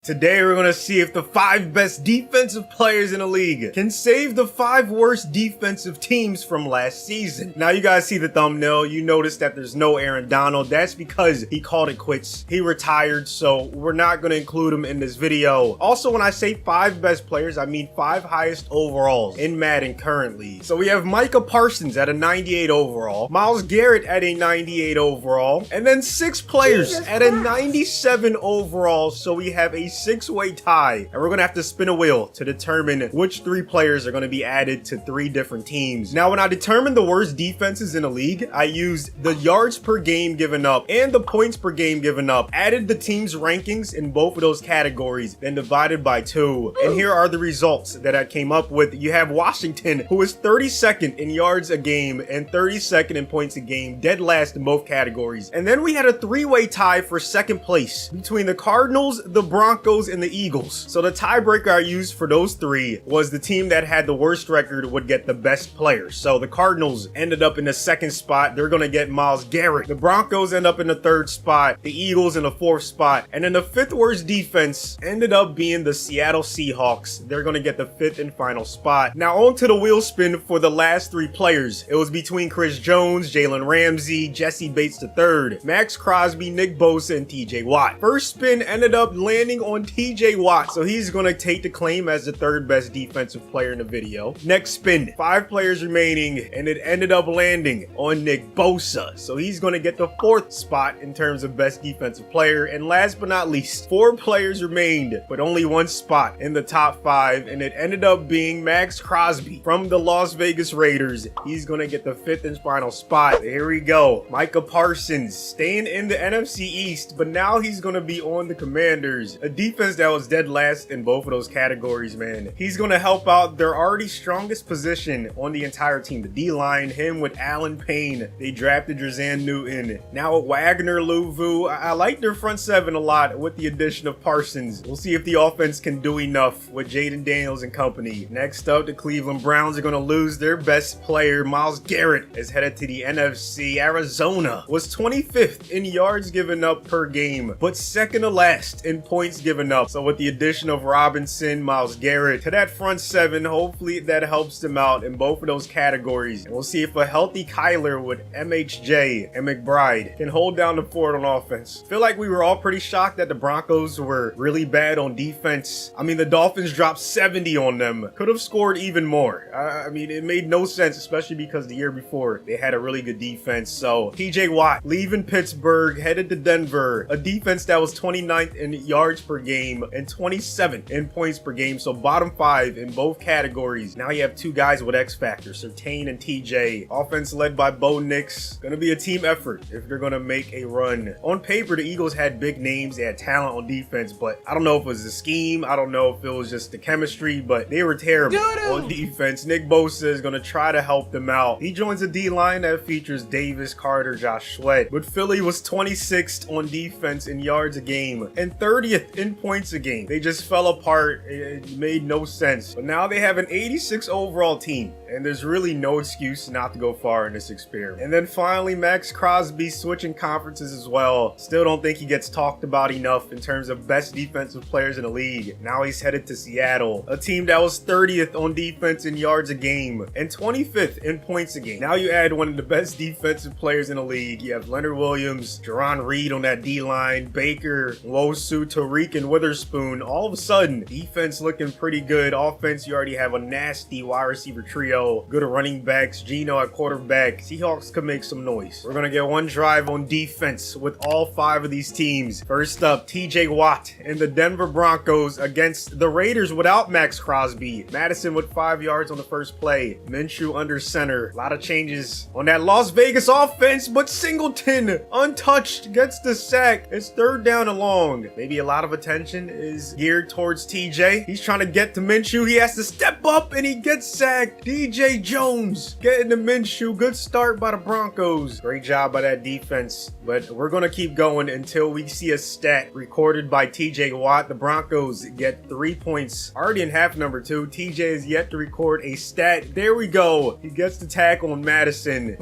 Today we're gonna see if the 5 best defensive players in the league can save the 5 worst defensive teams from last season. Now you guys see the thumbnail, you notice that there's no Aaron Donald. That's because he called it quits. He retired, so we're not gonna include him in this video. Also, when I say 5 best players, I mean 5 highest overalls in Madden currently. So we have Micah Parsons at a 98 overall, Myles Garrett at a 98 overall, and then 6 players at a 97 overall. So we have a 6-way tie, and we're gonna have to spin a wheel to determine which 3 players are gonna be added to 3 different teams. Now, when I determined the worst defenses in the league, I used the yards per game given up and the points per game given up, added the team's rankings in both of those categories, then divided by 2. And here are the results that I came up with. You have Washington, who is 32nd in yards a game and 32nd in points a game, dead last in both categories. And then we had a 3-way tie for 2nd place between the Cardinals, the Broncos, and the Eagles. So the tiebreaker I used for those 3 was the team that had the worst record would get the best player. So the Cardinals ended up in the 2nd spot. They're going to get Myles Garrett. The Broncos end up in the 3rd spot. The Eagles in the 4th spot. And then the 5th worst defense ended up being the Seattle Seahawks. They're going to get the 5th and final spot. Now on to the wheel spin for the last 3 players. It was between Chris Jones, Jalen Ramsey, Jesse Bates III, Max Crosby, Nick Bosa, and TJ Watt. First spin ended up landing on TJ Watt, so he's going to take the claim as the 3rd best defensive player in the video. Next spin, 5 players remaining, and it ended up landing on Nick Bosa, so he's going to get the 4th spot in terms of best defensive player. And last but not least, 4 players remained, but only 1 spot in the top 5, and it ended up being Max Crosby from the Las Vegas Raiders. He's going to get the 5th and final spot. Here we go. Micah Parsons staying in the NFC East, but now he's going to be on the Commanders, a defense that was dead last in both of those categories, man. He's going to help out their already strongest position on the entire team, the D-line, him with Allen Payne. They drafted Drazan Newton. Now with Wagner, Louvu. I like their front 7 a lot with the addition of Parsons. We'll see if the offense can do enough with Jaden Daniels and company. Next up, the Cleveland Browns are going to lose their best player. Myles Garrett is headed to the NFC. Arizona was 25th in yards given up per game, but 2nd to last in points given up. So with the addition of Robinson, Myles Garrett to that front 7, hopefully that helps them out in both of those categories. And we'll see if a healthy Kyler with MHJ and McBride can hold down the fort on offense. Feel like we were all pretty shocked that the Broncos were really bad on defense. I mean, the Dolphins dropped 70 on them. Could have scored even more. I mean, it made no sense, especially because the year before they had a really good defense. So TJ Watt leaving Pittsburgh, headed to Denver, a defense that was 29th in yards per game and 27th in points per game. So bottom 5 in both categories. Now you have 2 guys with X Factor, Surtain and TJ. Offense led by Bo Nix. Gonna be a team effort if they're gonna make a run. On paper, the Eagles had big names. They had talent on defense, but I don't know if it was the scheme. I don't know if it was just the chemistry, but they were terrible on defense. Nick Bosa is gonna try to help them out. He joins a D-line that features Davis, Carter, Josh Sweat. But Philly was 26th on defense in yards a game and 30th in points a game. They just fell apart. It made no sense. But now they have an 86 overall team, and there's really no excuse not to go far in this experiment. And then finally, Max Crosby switching conferences as well. Still don't think he gets talked about enough in terms of best defensive players in the league. Now he's headed to Seattle, a team that was 30th on defense in yards a game and 25th in points a game. Now you add one of the best defensive players in the league. You have Leonard Williams, Jerron Reed on that D-line, Baker, Nwosu, Tariq, and Witherspoon. All of a sudden, defense looking pretty good. Offense, you already have a nasty wide receiver trio, good running backs, Geno at quarterback. Seahawks could make some noise. We're gonna get 1 drive on defense with all 5 of these teams. First up, TJ Watt and the Denver Broncos against the Raiders without Max Crosby. Madison with 5 yards on the first play. Minshew under center. A lot of changes on that Las Vegas offense, but Singleton untouched gets the sack. It's 3rd down and long. Maybe a lot of attention is geared towards TJ. He's trying to get to Minshew. He has to step up and he gets sacked. DJ Jones getting to Minshew. Good start by the Broncos. Great job by that defense. But we're going to keep going until we see a stat recorded by TJ Watt. The Broncos get 3 points. Already in half number 2. TJ is yet to record a stat. There we go. He gets the tackle on Madison.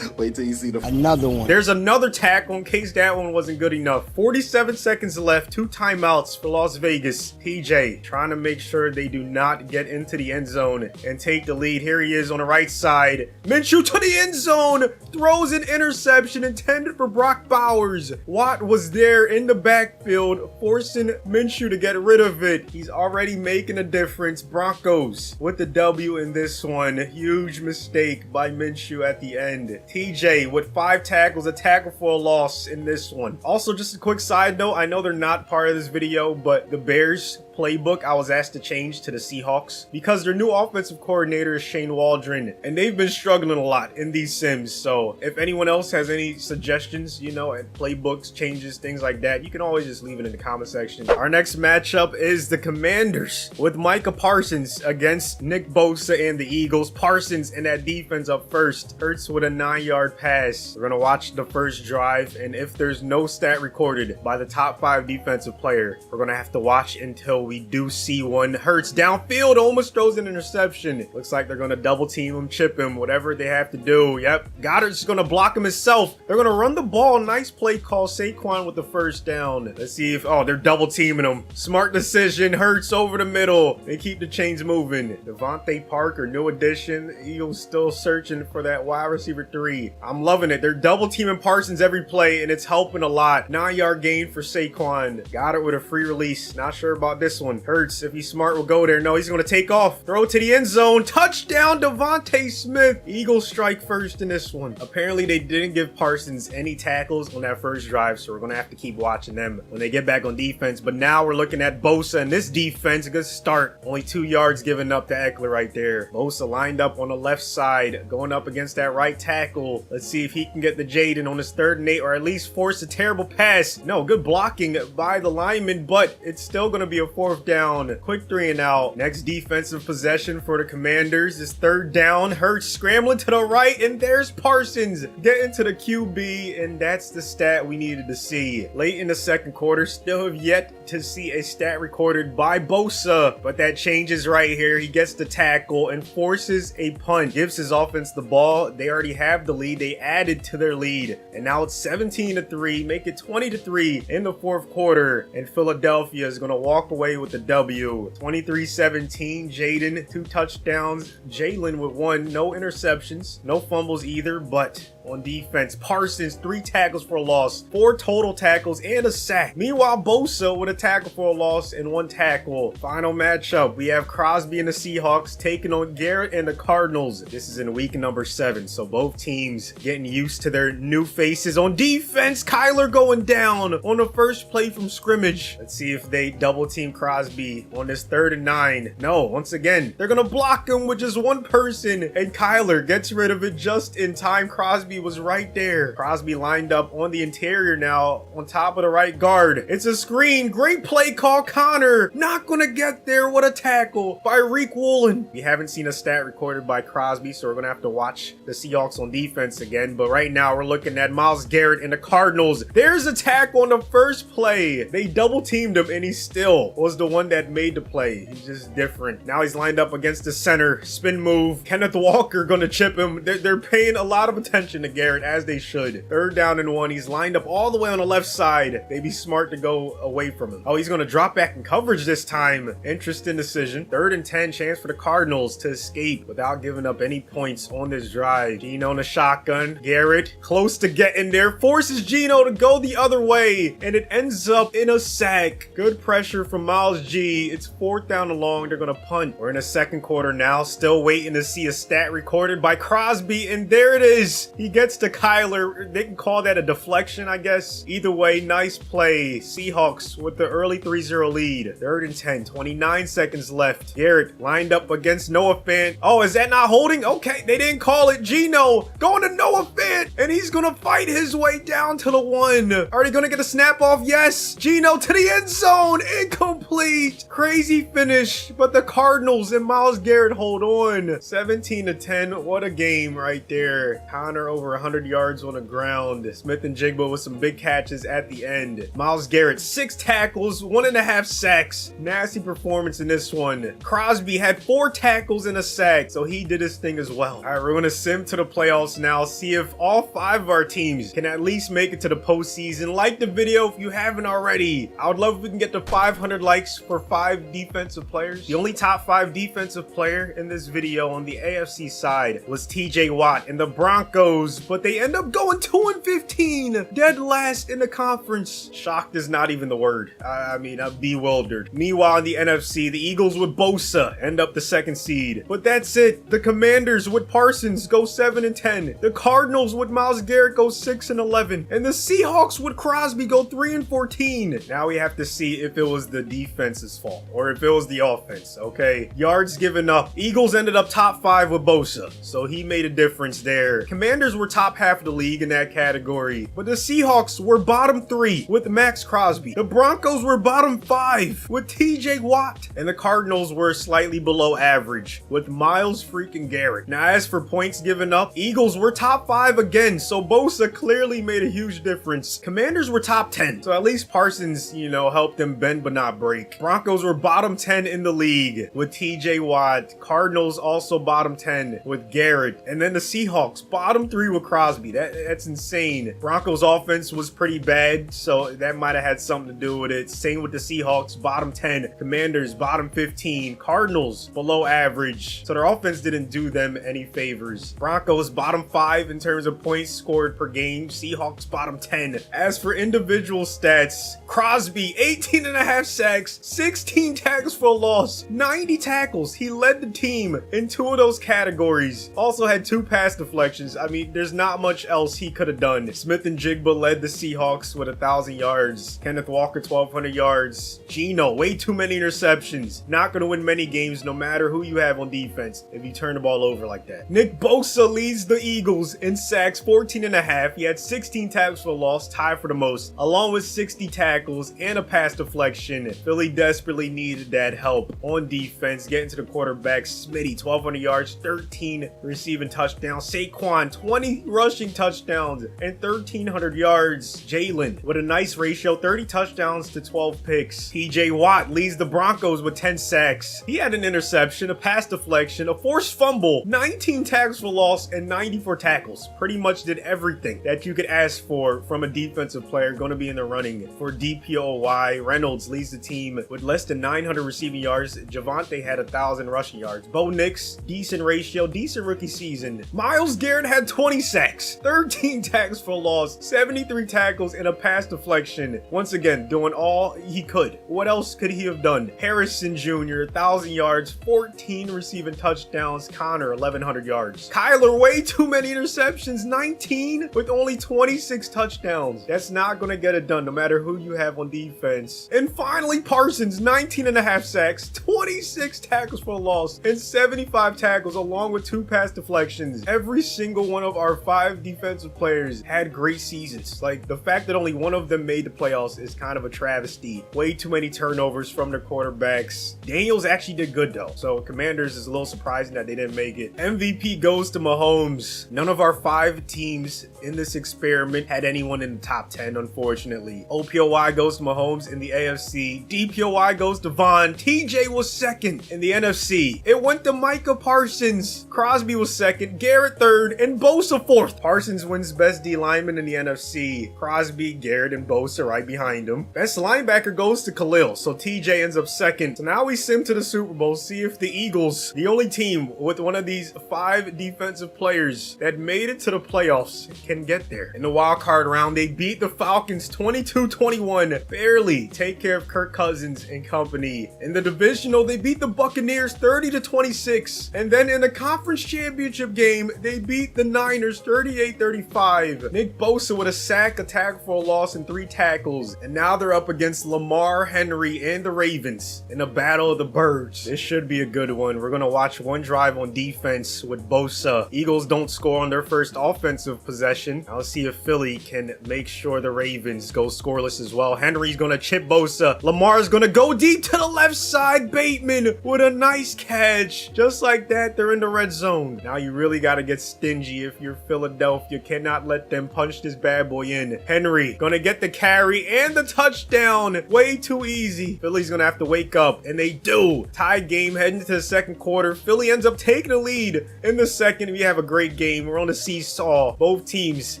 Wait till you see another one. There's another tackle in case that one wasn't good enough. 47 seconds left. 2 timeouts for Las Vegas. TJ trying to make sure they do not get into the end zone and take the lead. Here he is on the right side. Minshew to the end zone, throws an interception intended for Brock Bowers. Watt was there in the backfield, forcing Minshew to get rid of it. He's already making a difference. Broncos with the W in this one. Huge mistake by Minshew at the end. TJ with 5 tackles, a tackle for a loss in this one. Also, just a quick side note, I know they're not part of this video, but the Bears playbook I was asked to change to the Seahawks because their new offensive coordinator is Shane Waldron, and they've been struggling a lot in these sims. So if anyone else has any suggestions, you know, and playbooks, changes, things like that, you can always just leave it in the comment section. Our next matchup is the Commanders with Micah Parsons against Nick Bosa and the Eagles. Parsons in that defense up first. Hurts with a 9-yard pass. We're gonna watch the first drive, and if there's no stat recorded by the top 5 defensive player, we're gonna have to watch until we do see one. Hurts downfield, almost throws an interception. Looks like they're gonna double team him, chip him, whatever they have to do. Yep, Goddard's gonna block him himself. They're gonna run the ball. Nice play call. Saquon with the first down. Let's see if, oh, they're double teaming him. Smart decision. Hurts over the middle. They keep the chains moving. Devontae Parker, new addition. Eagles still searching for that wide receiver 3. I'm loving it. They're double teaming Parsons every play, and it's helping a lot. 9-yard gain for Saquon. Goddard with a free release. Not sure about this one. Hurts, if he's smart, will go there. No, he's going to take off. Throw to the end zone. Touchdown, Devontae Smith. Eagles strike first in this one. Apparently, they didn't give Parsons any tackles on that first drive, so we're going to have to keep watching them when they get back on defense. But now we're looking at Bosa and this defense. A good start. Only 2 yards given up to Eckler right there. Bosa lined up on the left side, going up against that right tackle. Let's see if he can get the Jaden on his 3rd and 8, or at least force a terrible pass. No, good blocking by the lineman, but it's still going to be a 4th down. Quick 3 and out. Next defensive possession for the Commanders is 3rd down. Hurts scrambling to the right, and there's Parsons getting to the QB, and that's the stat we needed to see. Late in the second quarter, still have yet to see a stat recorded by Bosa, but that changes right here. He gets the tackle and forces a punt. Gives his offense the ball. They already have the lead. They added to their lead, and now it's 17-3. Make it 20-3 in the 4th quarter, and Philadelphia is going to walk away with the W. 23-17. Jaden, 2 touchdowns. Jalen with 1. No interceptions. No fumbles either, but on defense, Parsons, 3 tackles for a loss, 4 total tackles, and a sack. Meanwhile, Bosa with a tackle for a loss and 1 tackle. Final matchup, we have Crosby and the Seahawks taking on Garrett and the Cardinals. This is in week number 7, so both teams getting used to their new faces. On defense, Kyler going down on the first play from scrimmage. Let's see if they double team Crosby on this 3rd and 9. No, once again, they're gonna block him with just 1 person, and Kyler gets rid of it just in time. Crosby was right there. Crosby lined up on the interior now, on top of the right guard. It's a screen. Great play call. Connor not gonna get there. What a tackle by Reek Woolen. We haven't seen a stat recorded by Crosby, so we're gonna have to watch the Seahawks on defense again. But right now, we're looking at Myles Garrett and the Cardinals. There's a tackle on the first play. They double teamed him, and he still was the one that made the play. He's just different. Now he's lined up against the center. Spin move. Kenneth Walker gonna chip him. They're paying a lot of attention to Garrett, as they should. 3rd down and 1. He's lined up all the way on the left side. They'd be smart to go away from him. Oh, he's gonna drop back in coverage this time. Interesting decision. 3rd and 10. Chance for the Cardinals to escape without giving up any points on this drive. Geno on the shotgun. Garrett close to getting there. Forces Geno to go the other way, and it ends up in a sack. Good pressure from Miles G. It's 4th down and long. They're gonna punt. We're in the second quarter now. Still waiting to see a stat recorded by Crosby, and there it is. He gets to Kyler. They can call that a deflection, I guess. Either way, nice play. Seahawks with the early 3-0 lead. 3rd and 10. 29 seconds left. Garrett lined up against Noah Fant. Oh, is that not holding? Okay, they didn't call it. Geno going to Noah Fant, and he's gonna fight his way down to the 1. Are they gonna get a snap off? Yes. Geno to the end zone. Incomplete. Crazy finish, but the Cardinals and Myles Garrett hold on. 17-10. What a game right there. Connor over 100 yards on the ground. Smith and Jigba with some big catches at the end. Myles Garrett, 6 tackles, 1.5 sacks. Nasty performance in this one. Crosby had 4 tackles and a sack, so he did his thing as well. All right, we're going to sim to the playoffs now, see if all 5 of our teams can at least make it to the postseason. Like the video if you haven't already. I would love if we can get to 500 likes for 5 defensive players. The only top 5 defensive player in this video on the AFC side was TJ Watt and the Broncos, but they end up going 2-15, dead last in the conference. Shocked is not even the word. I mean, I'm bewildered. Meanwhile, in the NFC, the Eagles with Bosa end up the 2nd seed. But that's it. The Commanders with Parsons go 7-10. The Cardinals with Myles Garrett go 6-11. And the Seahawks with Crosby go 3-14. Now we have to see if it was the defense's fault or if it was the offense, okay? Yards given up. Eagles ended up top 5 with Bosa, so he made a difference there. Commanders were top half of the league in that category, but the Seahawks were bottom 3 with Max Crosby. The Broncos were bottom 5 with TJ Watt, and the Cardinals were slightly below average with Myles freaking Garrett. Now, as for points given up, Eagles were top 5 again, so Bosa clearly made a huge difference. Commanders were top 10, so at least Parsons, you know, helped them bend but not break. Broncos were bottom 10 in the league with TJ Watt. Cardinals also bottom 10 with Garrett, and then the Seahawks bottom 3 with Crosby. That's insane. Broncos offense was pretty bad, so that might have had something to do with it. Same with the Seahawks, bottom 10. Commanders bottom 15. Cardinals below average, so their offense didn't do them any favors. Broncos bottom 5 in terms of points scored per game. Seahawks bottom 10. As for individual stats, Crosby 18.5 sacks, 16 tackles for a loss, 90 tackles. He led the team in 2 of those categories. Also had 2 pass deflections. I mean, there's not much else he could have done. Smith and Jigba led the Seahawks with 1,000 yards. Kenneth Walker 1,200 yards. Geno, way too many interceptions. Not going to win many games no matter who you have on defense if you turn the ball over like that. Nick Bosa leads the Eagles in sacks, 14.5. He had 16 tackles for a loss, tied for the most, along with 60 tackles and a pass deflection. Philly desperately needed that help on defense, getting to the quarterback. Smitty, 1,200 yards, 13 receiving touchdowns. Saquon, 20 rushing touchdowns and 1,300 yards. Jalen with a nice ratio, 30 touchdowns to 12 picks. TJ Watt leads the Broncos with 10 sacks. He had an interception, a pass deflection, a forced fumble, 19 tackles for loss, and 94 tackles. Pretty much did everything that you could ask for from a defensive player going to be in the running for DPOY. Reynolds leads the team with less than 900 receiving yards. Javonte had 1,000 rushing yards. Bo Nix, decent ratio, decent rookie season. Myles Garrett had 20 sacks, 13 tackles for loss, 73 tackles, and a pass deflection. Once again, doing all he could. What else could he have done? Harrison Jr., 1,000 yards, 14 receiving touchdowns. Connor, 1,100 yards. Kyler, way too many interceptions, 19 with only 26 touchdowns. That's not going to get it done no matter who you have on defense. And finally, Parsons, 19.5 sacks, 26 tackles for a loss, and 75 tackles along with 2 pass deflections. Every single one of our 5 defensive players had great seasons. Like, the fact that only one of them made the playoffs is kind of a travesty. Way too many turnovers from their quarterbacks. Daniels actually did good though, so Commanders is a little surprising that they didn't make it. MVP goes to Mahomes. None of our 5 teams in this experiment had anyone in the top 10, unfortunately. OPOY goes to Mahomes in the AFC. DPOY goes to Vaughn. TJ was 2nd in the NFC. It went to Micah Parsons. Crosby was 2nd, Garrett 3rd, and Bosa 4th. Parsons wins best D lineman in the NFC. Crosby, Garrett, and Bosa right behind him. Best linebacker goes to Khalil, so TJ ends up 2nd. So now we sim to the Super Bowl, see if the Eagles, the only team with one of these 5 defensive players that made it to the playoffs, can get there. In the wild card round, they beat the Falcons 22-21. Barely take care of Kirk Cousins and company. In the divisional, they beat the Buccaneers 30-26. And then in the conference championship game, they beat the Niners 38-35. Nick Bosa with a sack, a tackle for a loss, and 3 tackles. And now they're up against Lamar, Henry, and the Ravens in a battle of the birds. This should be a good one. We're going to watch one drive on defense with Bosa. Eagles don't score on their first offensive possession. I'll see if Philly can make sure the Ravens go scoreless as well. Henry's going to chip Bosa. Lamar's going to go deep to the left side. Bateman with a nice catch. Just like that, they're in the red zone. Now you really got to get stingy if you're you're Philadelphia. Cannot let them punch this bad boy in. Henry gonna get the carry and the touchdown. Way too easy. Philly's gonna have to wake up, and they do. Tied game heading into the second quarter. Philly ends up taking the lead in the second. We have a great game. We're on a seesaw. Both teams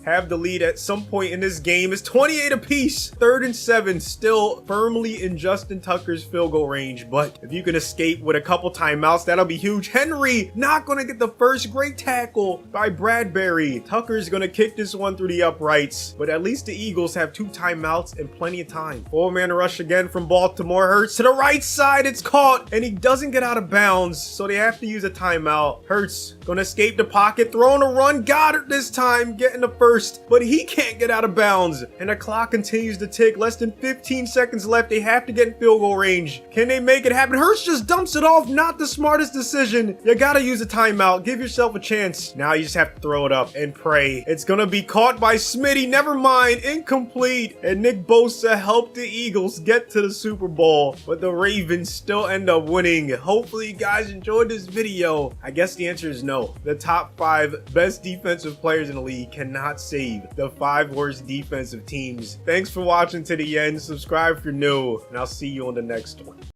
have the lead at some point in this game. It's 28 apiece. 3rd and 7, still firmly in Justin Tucker's field goal range. But if you can escape with a couple timeouts, that'll be huge. Henry not gonna get the first. Great tackle by Bradbury. Tucker's gonna kick this one through the uprights, but at least the Eagles have 2 timeouts and plenty of time. 4-man rush again from Baltimore. Hurts to the right side. It's caught, and he doesn't get out of bounds, so they have to use a timeout. Hurts gonna escape the pocket, throwing a run. Goddard this time getting the first, but he can't get out of bounds, and the clock continues to tick. Less than 15 seconds left. They have to get in field goal range. Can they make it happen? Hurts just dumps it off. Not the smartest decision. You gotta use a timeout. Give yourself a chance. Now you just have to throw it up and pray. It's gonna be caught by Smitty. Never mind. Incomplete. And Nick Bosa helped the Eagles get to the Super Bowl, but the Ravens still end up winning. Hopefully you guys enjoyed this video. I guess the answer is no. The top 5 best defensive players in the league cannot save the 5 worst defensive teams. Thanks for watching to the end. Subscribe if you're new, and I'll see you on the next one.